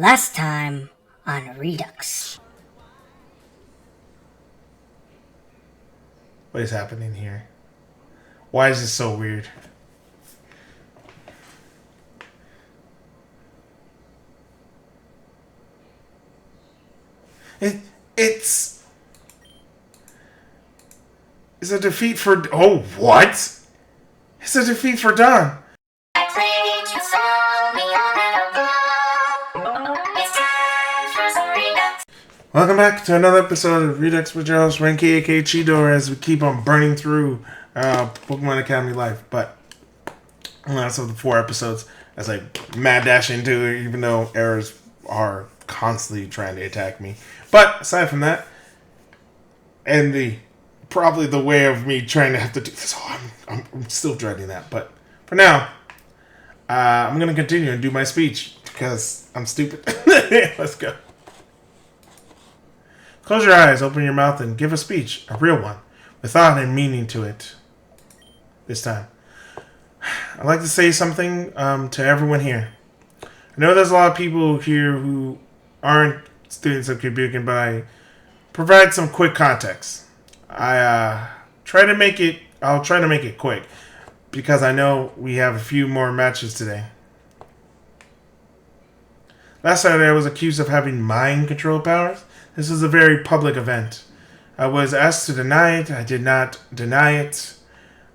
Last time on Redux. What is happening here? Why is this so weird? It's a defeat for... Oh, what? It's a defeat for Dawn. Welcome back to another episode of Redux with your host, Renki, aka Cheetor, as we keep on burning through Pokemon Academy Life. But that's of the 4 episodes as I mad dash into it, even though errors are constantly trying to attack me. But aside from that, and probably the way of me trying to have to do this, I'm still dreading that. But for now, I'm going to continue and do my speech because I'm stupid. Let's go. Close your eyes, open your mouth, and give a speech, a real one, with thought and meaning to it. This time. I'd like to say something to everyone here. I know there's a lot of people here who aren't students of Kabukin, but I provide some quick context. I'll try to make it quick, because I know we have a few more matches today. Last Saturday, I was accused of having mind control powers. This was a very public event. I was asked to deny it. I did not deny it.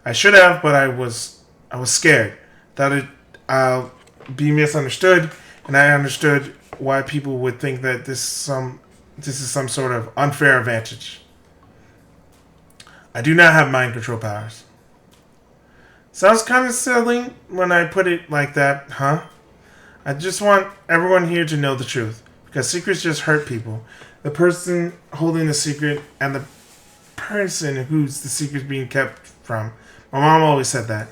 I should have, but I was scared. Thought it be misunderstood, and I understood why people would think that this is some sort of unfair advantage. I do not have mind control powers. Sounds kind of silly when I put it like that, huh? I just want everyone here to know the truth, because secrets just hurt people. The person holding the secret and the person who's the secret being kept from. My mom always said that.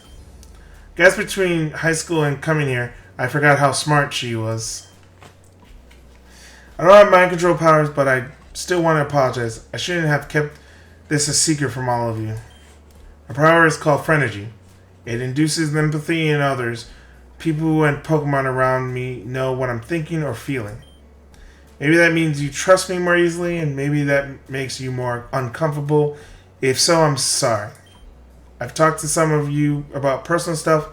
Guess between high school and coming here, I forgot how smart she was. I don't have mind control powers, but I still want to apologize. I shouldn't have kept this a secret from all of you. My power is called Phrenergy. It induces empathy in others. People and Pokemon around me know what I'm thinking or feeling. Maybe that means you trust me more easily, and maybe that makes you more uncomfortable. If so, I'm sorry. I've talked to some of you about personal stuff.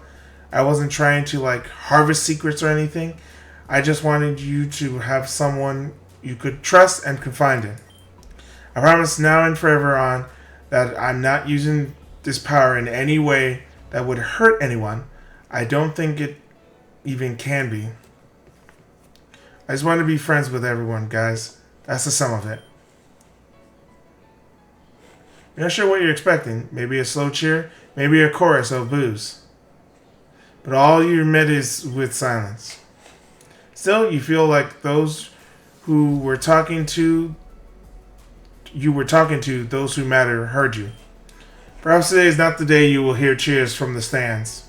I wasn't trying to harvest secrets or anything. I just wanted you to have someone you could trust and confide in. I promise now and forever on that I'm not using this power in any way that would hurt anyone. I don't think it even can be. I just want to be friends with everyone, guys. That's the sum of it. You're not sure what you're expecting. Maybe a slow cheer, maybe a chorus of boos. But all you met is with silence. Still, you feel like those who were talking to, those who matter, heard you. Perhaps today is not the day you will hear cheers from the stands.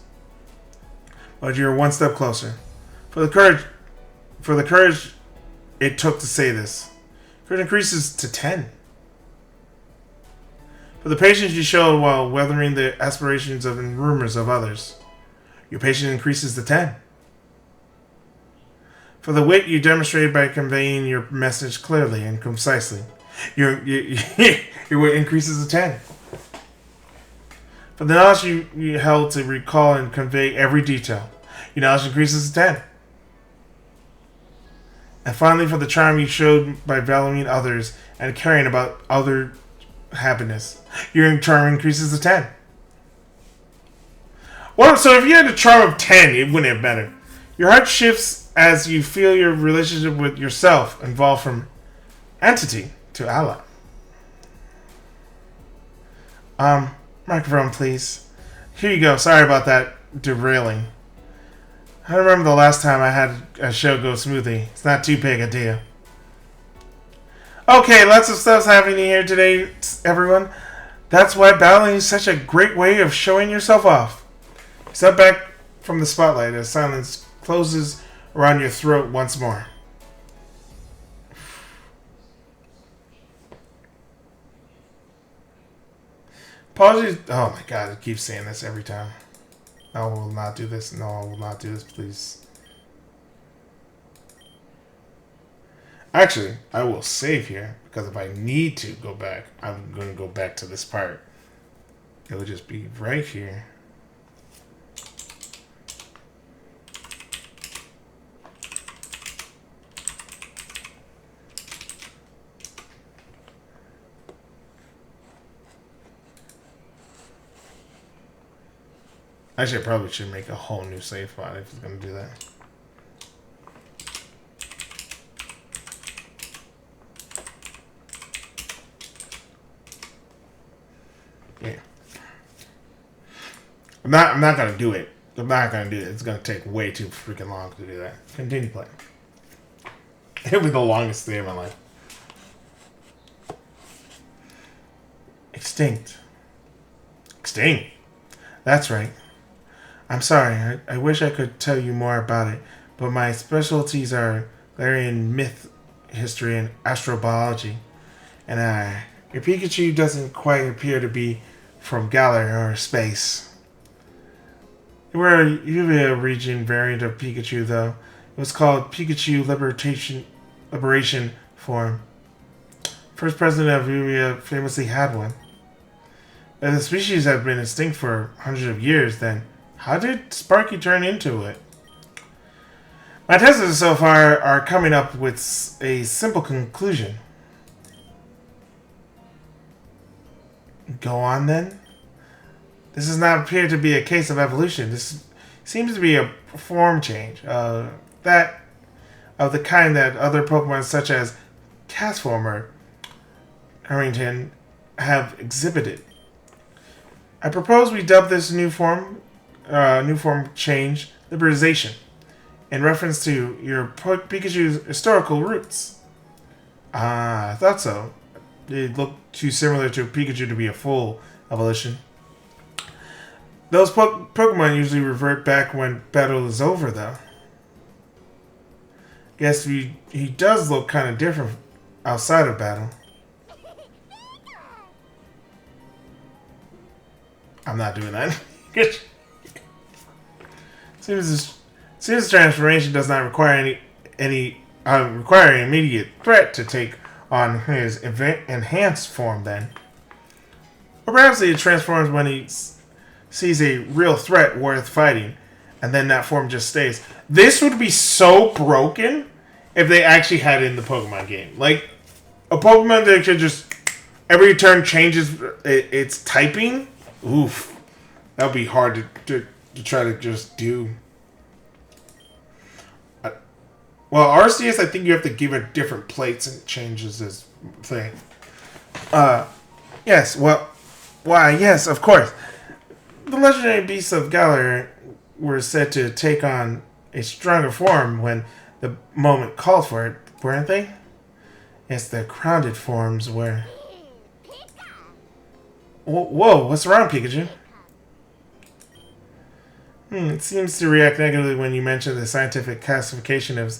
But you're one step closer. For the courage it took to say this. Courage increases to 10. For the patience you showed while weathering the aspirations and rumors of others. Your patience increases to 10. For the wit you demonstrated by conveying your message clearly and concisely. Your wit increases to 10. For the knowledge you held to recall and convey every detail. Your knowledge increases to 10. And finally, for the charm you showed by valuing others and caring about other happiness. Your charm increases to 10. Well, so if you had a charm of 10, it wouldn't have mattered. Your heart shifts as you feel your relationship with yourself evolve from entity to ally. Microphone, please. Here you go. Sorry about that derailing. I don't remember the last time I had a show go smoothly. It's not too big a deal. Okay, lots of stuff's happening here today, everyone. That's why battling is such a great way of showing yourself off. Step back from the spotlight as silence closes around your throat once more. Apologies. Oh my god, I keep saying this every time. No, I will not do this. No, I will not do this, please. Actually, I will save here because if I need to go back, I'm going to go back to this part. It will just be right here. Actually, I probably should make a whole new save file if it's going to do that. Yeah. I'm not gonna do it. I'm not gonna do it. It's gonna take way too freaking long to do that. Continue playing. It'll be the longest day of my life. Extinct. Extinct. That's right. I'm sorry. I wish I could tell you more about it, but my specialties are Galarian myth, history, and astrobiology. And your Pikachu doesn't quite appear to be from Galar or space. We're a Uvia region variant of Pikachu, though. It was called Pikachu Liberation Form. First president of Uvia famously had one. If the species have been extinct for hundreds of years, then how did Sparky turn into it? My tests so far are coming up with a simple conclusion. Go on, then. This does not appear to be a case of evolution. This seems to be a form change. That of the kind that other Pokemon such as Castform or Harrington have exhibited. I propose we dub this new form change Liberization, in reference to your Pikachu's historical roots. Ah, I thought so. They look too similar to Pikachu to be a full evolution. Those Pokemon usually revert back when battle is over, though. Guess he does look kind of different outside of battle. I'm not doing that. Seems this transformation does not require require an immediate threat to take on his enhanced form, then. Or perhaps he transforms when he sees a real threat worth fighting, and then that form just stays. This would be so broken if they actually had it in the Pokemon game. Like, a Pokemon that could just, every turn changes its typing. Oof. That would be hard to try to just do. Well, Arceus, I think you have to give it different plates and it changes his thing. Yes, well, why, yes, of course. The legendary beasts of Galar were said to take on a stronger form when the moment called for it, weren't they? Yes, the grounded forms were. Whoa, what's wrong, Pikachu? It seems to react negatively when you mention the scientific classification of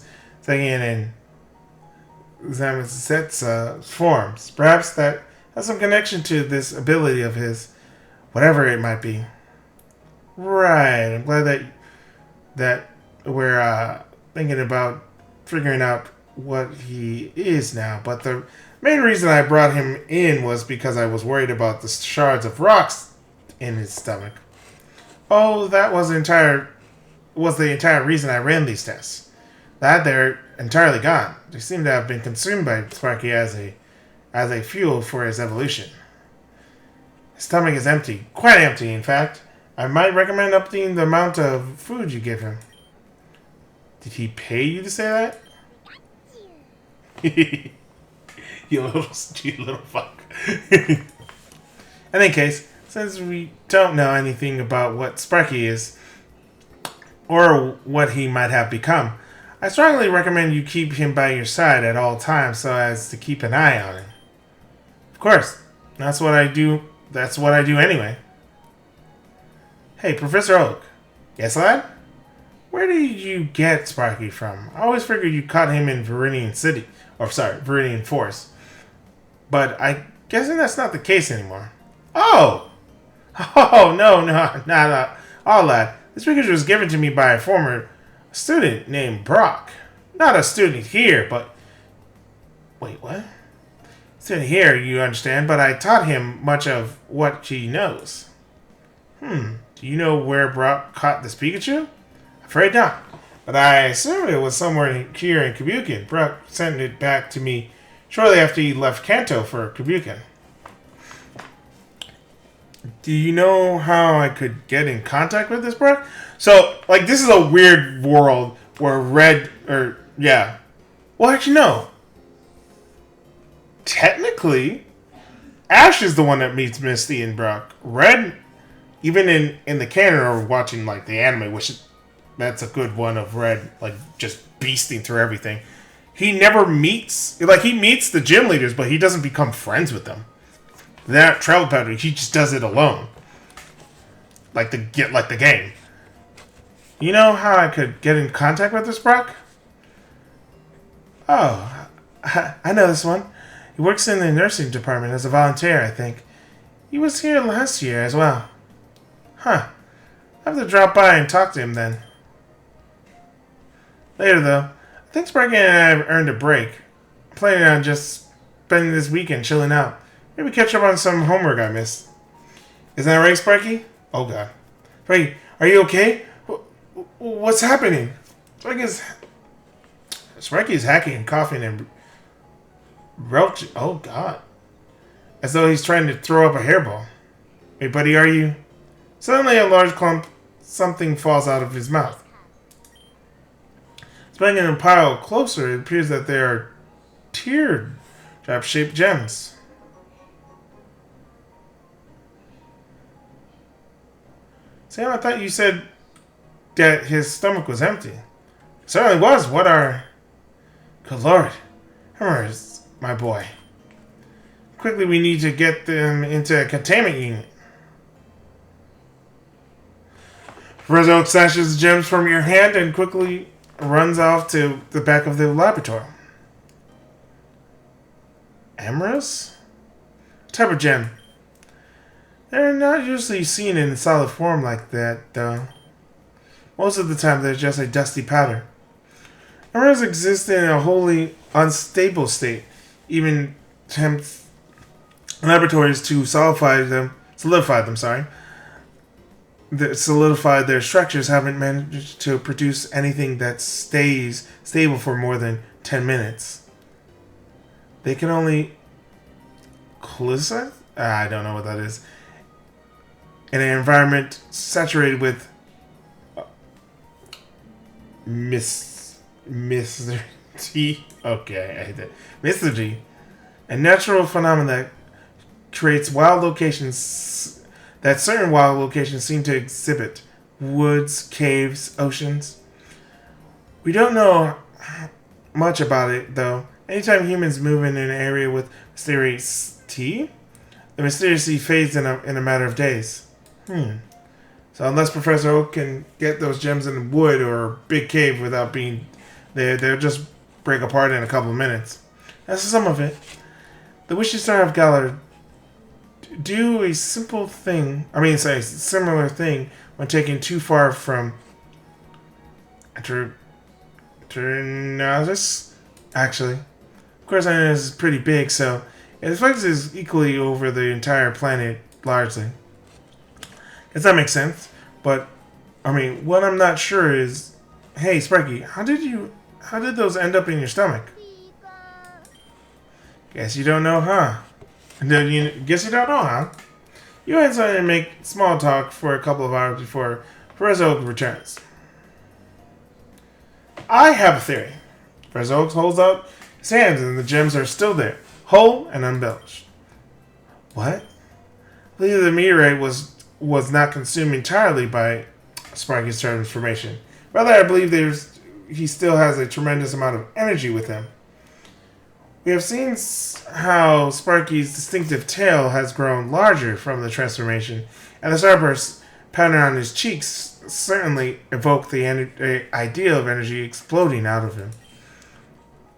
Zagian and Zamazet's forms. Perhaps that has some connection to this ability of his, whatever it might be. Right, I'm glad that we're thinking about figuring out what he is now. But the main reason I brought him in was because I was worried about the shards of rocks in his stomach. Oh, that was the entire reason I ran these tests. That they're entirely gone. They seem to have been consumed by Sparky as a fuel for his evolution. His stomach is empty, quite empty, in fact. I might recommend upping the amount of food you give him. Did he pay you to say that? you little fuck. In any case, since we don't know anything about what Sparky is, or what he might have become, I strongly recommend you keep him by your side at all times so as to keep an eye on him. Of course, that's what I do anyway. Hey, Professor Oak. Yes, lad? Where did you get Sparky from? I always figured you caught him in Viridian Forest. But I'm guessing that's not the case anymore. Oh, no, not all, lad. This Pikachu was given to me by a former student named Brock. Not a student here, but Wait, what? He's in here, you understand, but I taught him much of what he knows. Do you know where Brock caught this Pikachu? Afraid not. But I assumed it was somewhere here in Kabukin. Brock sent it back to me shortly after he left Kanto for Kabukin. Do you know how I could get in contact with this, Brock? So, like, this is a weird world where Well, actually, no. Technically, Ash is the one that meets Misty and Brock. Red, even in the canon or watching, like, the anime, which that's a good one of Red, like, just beasting through everything. He never meets, like, he meets the gym leaders, but he doesn't become friends with them. They're not travel pattern. He just does it alone. Like the game. You know how I could get in contact with this Brock? Oh, I know this one. He works in the nursing department as a volunteer, I think. He was here last year as well. Huh. I'll have to drop by and talk to him then. Later, though, I think Sparky and I have earned a break. I'm planning on just spending this weekend chilling out. Maybe catch up on some homework I missed. Isn't that right, Sparky? Oh, God. Sparky, are you okay? What's happening? Sparky's hacking and coughing and roaching. Oh, God. As though he's trying to throw up a hairball. Hey, buddy, are you? Suddenly, a large clump, something falls out of his mouth. Bringing a pile closer, it appears that they are teardrop-shaped gems. Sam, I thought you said that his stomach was empty. It certainly was. What are... Good Lord. Hammers, my boy. Quickly, we need to get them into a containment unit. Rizzo snatches the gems from your hand and quickly runs off to the back of the laboratory. Emeralds? What type of gem? They're not usually seen in solid form like that, though. Most of the time, they're just a dusty powder. Emeralds exist in a wholly unstable state. Even attempts laboratories to solidify their structures haven't managed to produce anything that stays stable for more than 10 minutes. They can only I don't know what that is. In an environment saturated with mystery. Okay, I hate that. Mystery. A natural phenomenon that creates certain wild locations seem to exhibit. Woods, caves, oceans. We don't know much about it, though. Anytime humans move in an area with mysterious tea, the mysterious tea fades in a matter of days. So unless Professor Oak can get those gems in the wood or a big cave without being there, they'll just break apart in a couple of minutes. That's some of it. The Wishing Star of Galar do a similar thing when taken too far from Ternazis. Actually, of course, I know this is pretty big, so it affects us equally over the entire planet largely. Does that make sense? But what I'm not sure is, hey, Sparky, how did those end up in your stomach? Guess you don't know, huh? Guess you don't know, huh? You had something to make small talk for a couple of hours before Professor Oak returns. I have a theory. Professor Oak holds out his hands and the gems are still there, whole and unblemished. What? I believe the meteorite was not consumed entirely by Sparky's transformation. Rather, I believe he still has a tremendous amount of energy with him. We have seen how Sparky's distinctive tail has grown larger from the transformation, and the starburst pattern on his cheeks certainly evoke the idea of energy exploding out of him.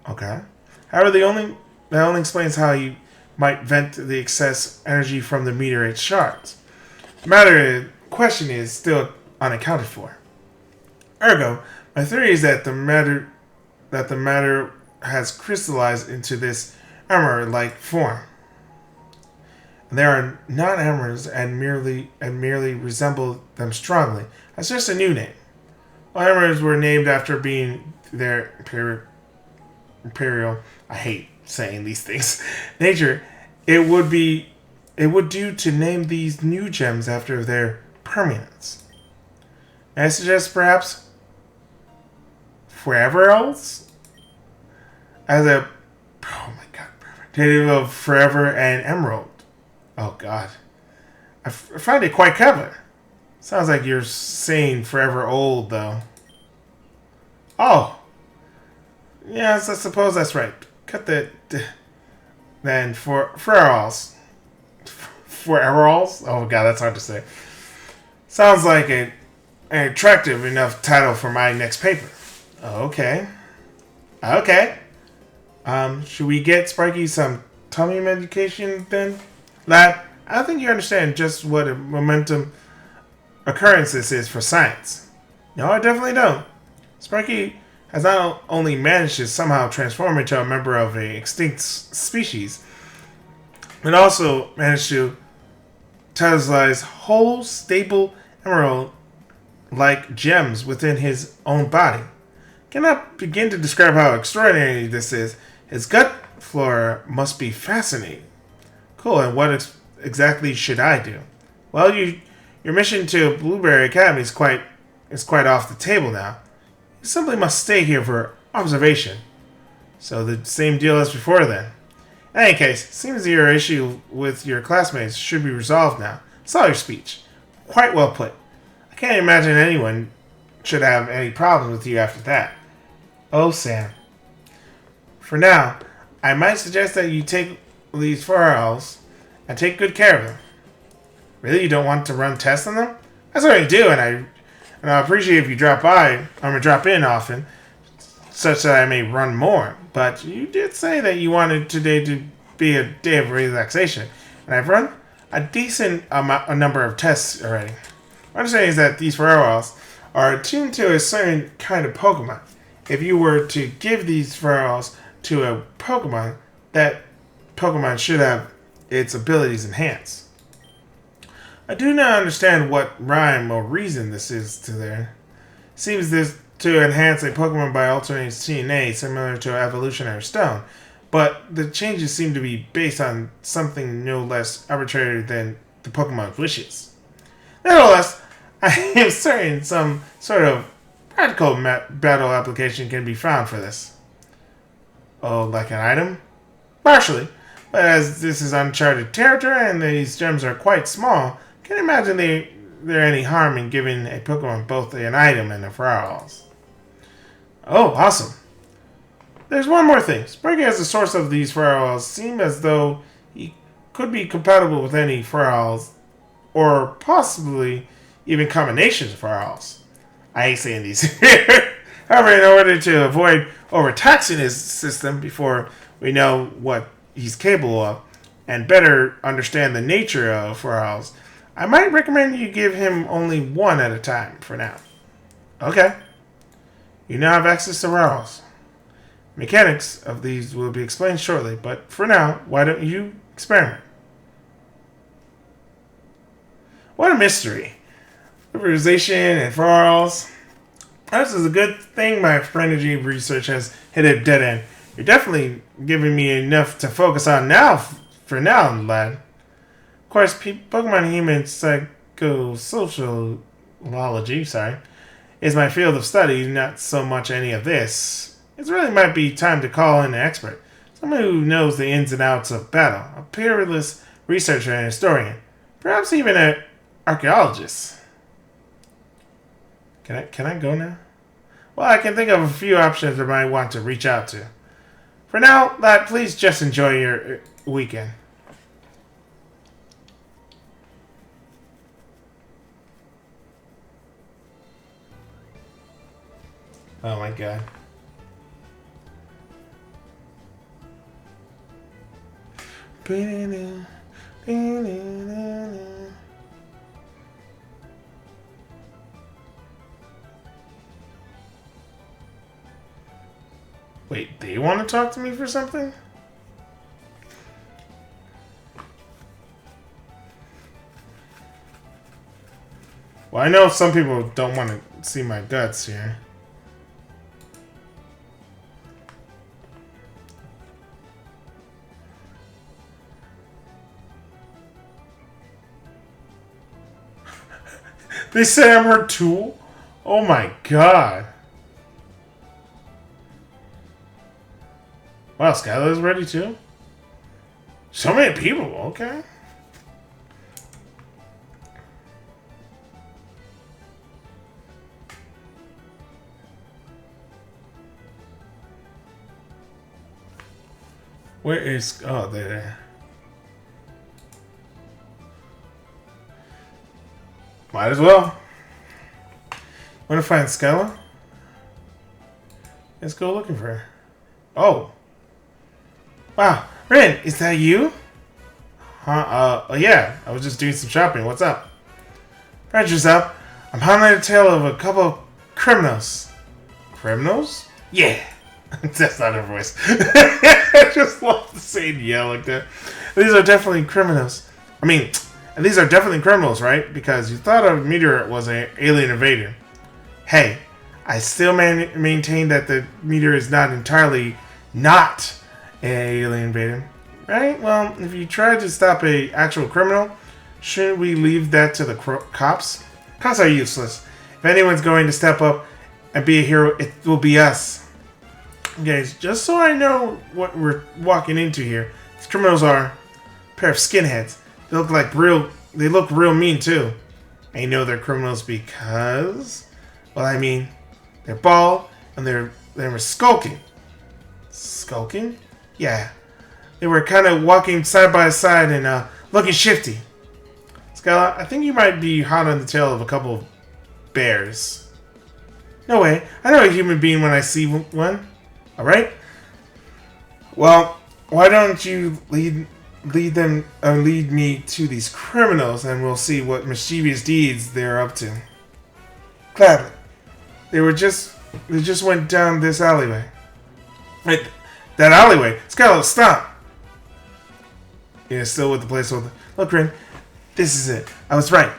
Okay. However, that only explains how he might vent the excess energy from the meteorite shards. The question is still unaccounted for. Ergo, my theory is that the matter has crystallized into this emerald-like form. And there are non-emeralds and merely resemble them strongly. That's just a new name. All emeralds were named after being their imperial. I hate saying these things. Nature. It would do to name these new gems after their permanence. May I suggest perhaps Foreverals as a native of forever and emerald. Oh God, I find it quite clever. Sounds like you're saying forever old though. Oh, yes, I suppose that's right. Cut the then for Foreverals. Oh God, that's hard to say. Sounds like an attractive enough title for my next paper. Okay. Okay. Should we get Sparky some tummy medication then? Lad, I don't think you understand just what a momentum occurrence this is for science. No, I definitely don't. Sparky has not only managed to somehow transform into a member of an extinct species, but also managed to totalize whole, stable emerald-like gems within his own body. Cannot begin to describe how extraordinary this is. His gut flora must be fascinating. Cool, and what exactly should I do? Well, your mission to Blueberry Academy is quite off the table now. You simply must stay here for observation. So the same deal as before then. In any case, it seems your issue with your classmates should be resolved now. Saw your speech. Quite well put. I can't imagine anyone should have any problems with you after that. Oh, Sam. For now, I might suggest that you take these Foreverals and take good care of them. Really, you don't want to run tests on them? That's what I do, and I appreciate if you drop in often, such that I may run more. But you did say that you wanted today to be a day of relaxation, and I've run a decent number of tests already. My understanding is that these Foreverals are attuned to a certain kind of Pokemon. If you were to give these Foreverals to a Pokemon, that Pokemon should have its abilities enhanced. I do not understand what rhyme or reason this is to there. Seems this to enhance a Pokemon by altering its DNA, similar to an evolutionary stone, but the changes seem to be based on something no less arbitrary than the Pokemon's wishes. Nevertheless, I am certain some sort of practical battle application can be found for this. Oh, like an item? Partially, but as this is uncharted territory and these gems are quite small, can't imagine there any harm in giving a Pokemon both an item and a Foreverals. Oh, awesome. There's one more thing. Sparky as the source of these Foreverals seem as though he could be compatible with any Foreverals, or possibly even combinations of Foreverals. I hate saying these. However, in order to avoid overtaxing his system before we know what he's capable of, and better understand the nature of Foreverals, I might recommend you give him only one at a time for now. Okay. You now have access to Foreverals. Mechanics of these will be explained shortly, but for now, why don't you experiment? What a mystery. Vaporization and Foreverals. This is a good thing my energy research has hit a dead end. You're definitely giving me enough to focus on now, for now, lad. Of course, Pokemon human psychosociology, is my field of study, not so much any of this. It really might be time to call in an expert. Someone who knows the ins and outs of battle. A peerless researcher and historian. Perhaps even an archaeologist. Can I go now? Well, I can think of a few options I might want to reach out to. For now, lad, please just enjoy your weekend. Oh my god. Wait, they want to talk to me for something? Well, I know some people don't want to see my guts here. They say I'm her tool? Oh my god. Wow, Skylar's ready too? So many people, okay. Where is... Oh, there. Might as well. Want to find Skylar? Let's go looking for her. Oh. Wow. Rin, is that you? Huh? Yeah. I was just doing some shopping. What's up? Right yourself. I'm highlighting a tale of a couple of criminals. Criminals? Yeah. That's not her voice. I just love to say it yell like that. These are definitely criminals. I mean, and these are definitely criminals, right? Because you thought a meteor was an alien invader. Hey, I still maintain that the meteor is not entirely not an alien invader. Right? Well, if you try to stop an actual criminal, shouldn't we leave that to the cops? Cops are useless. If anyone's going to step up and be a hero, it will be us. Guys, just so I know what we're walking into here, these criminals are a pair of skinheads. They look like they look real mean too. I know they're criminals because, well, I mean, they're bald and they were skulking. Skulking? Yeah. They were kind of walking side by side and looking shifty. Skylar, I think you might be hot on the tail of a couple of bears. No way. I know a human being when I see one. Alright? Well, why don't you lead me to these criminals and we'll see what mischievous deeds they're up to. Gladly. They just went down this alleyway. Right, that alleyway. Skylar, stop! Yeah, still with the placeholder. Look, Rin, this is it. I was right.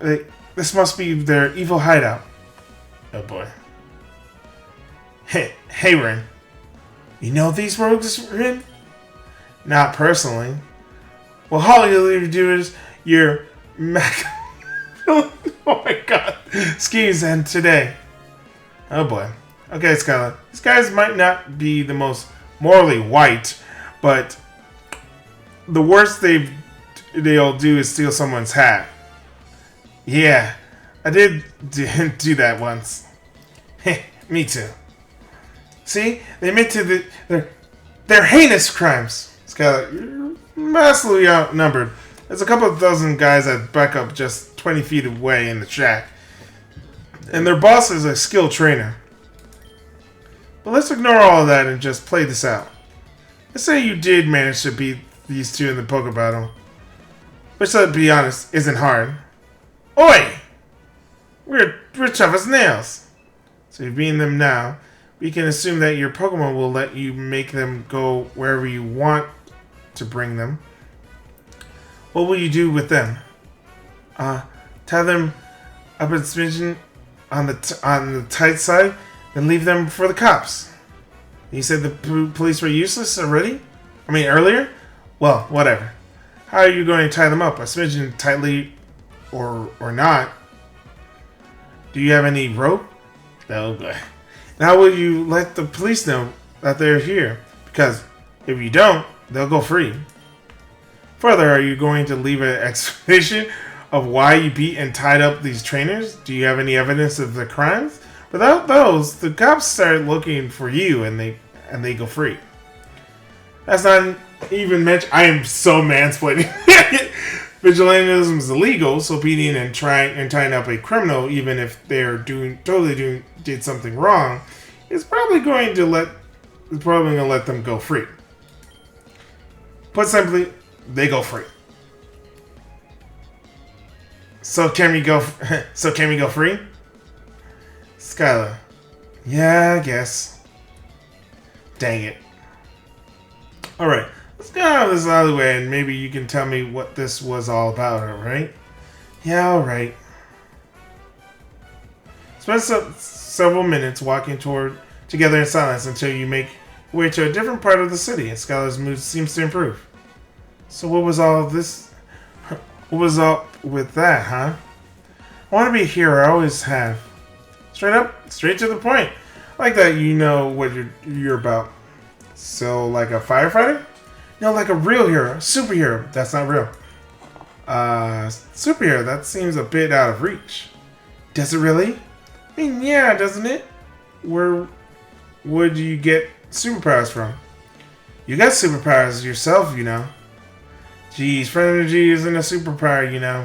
This must be their evil hideout. Oh boy. Hey, Rin. You know these rogues, Rin? Not personally. Well, all you do is your oh my god. Schemes end today. Oh boy. Okay, Skylar. These guys might not be the most morally white, but the worst they'll do is steal someone's hat. Yeah, I did do that once. Me too. See, they admit to their heinous crimes. Skylar, you're massively outnumbered. There's a couple of dozen guys that back up just 20 feet away in the shack. And their boss is a skilled trainer. But let's ignore all of that and just play this out. Let's say you did manage to beat these two in the poker battle. Which, let's be honest, isn't hard. Oi! We're tough as nails. So you're beating them now. We can assume that your Pokemon will let you make them go wherever you want to bring them. What will you do with them? Tie them up a smidgen on the tight side, then leave them for the cops. You said the police were useless already? I mean, earlier? Well, whatever. How are you going to tie them up? A smidgen tightly or not? Do you have any rope? Oh, boy. And how will you let the police know that they're here? Because if you don't, they'll go free. Further, are you going to leave an explanation of why you beat and tied up these trainers? Do you have any evidence of the crimes? Without those, the cops start looking for you and they go free. That's not even mentioned. I am so mansplaining. Vigilantism is illegal, so beating and tying up a criminal, even if they're did something wrong, is probably going to let them go free. Put simply, they go free. So can we go free? Skylar. Yeah, I guess. Dang it. Alright, let's get out of this alleyway and maybe you can tell me what this was all about, alright? Yeah, alright. Spend several minutes walking together in silence until you make your way to a different part of the city and Skylar's mood seems to improve. So what was all this? What was up with that, huh? I want to be a hero, I always have. Straight up, straight to the point. I like that you know what you're about. So, like a firefighter? No, like a real hero, superhero. That's not real. Superhero, that seems a bit out of reach. Does it really? I mean, yeah, doesn't it? Where would you get superpowers from? You got superpowers yourself, you know. Geez, friend energy isn't a superpower, you know.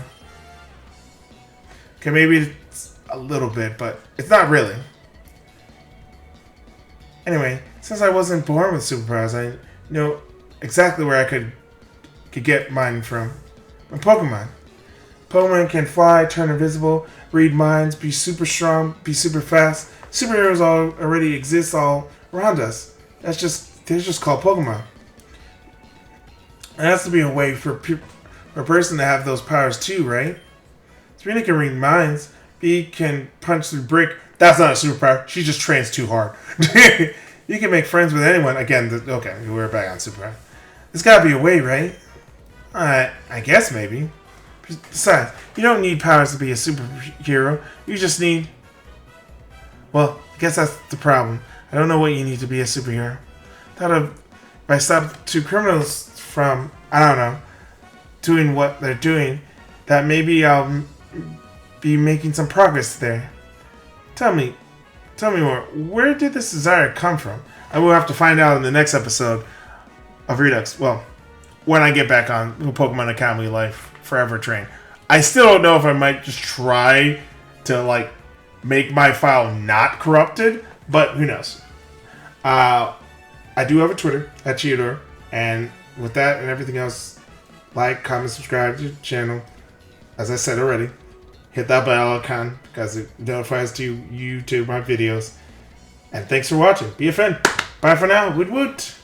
Okay, maybe it's a little bit, but it's not really. Anyway, since I wasn't born with superpowers, I know exactly where I could get mine from. My Pokemon. Pokemon can fly, turn invisible, read minds, be super strong, be super fast. Superheroes already exist all around us. They're just called Pokemon. There has to be a way for a person to have those powers too, right? Serena can read minds. B can punch through brick. That's not a superpower. She just trains too hard. You can make friends with anyone. Again, okay, we're back on superpower. There's got to be a way, right? I guess maybe. Besides, you don't need powers to be a superhero. You just need... Well, I guess that's the problem. I don't know what you need to be a superhero. If I stop two criminals from, I don't know, doing what they're doing, that maybe I'll be making some progress there. Tell me more. Where did this desire come from? I will have to find out in the next episode of Redux. Well, when I get back on Pokemon Academy Life Forever Train. I still don't know if I might just try to, like, make my file not corrupted, but who knows. I do have a Twitter, at Cheetor, and with that and everything else, like, comment, subscribe to the channel. As I said already, hit that bell icon because it notifies to YouTube my videos. And thanks for watching. Be a fan. Bye for now. Woot woot.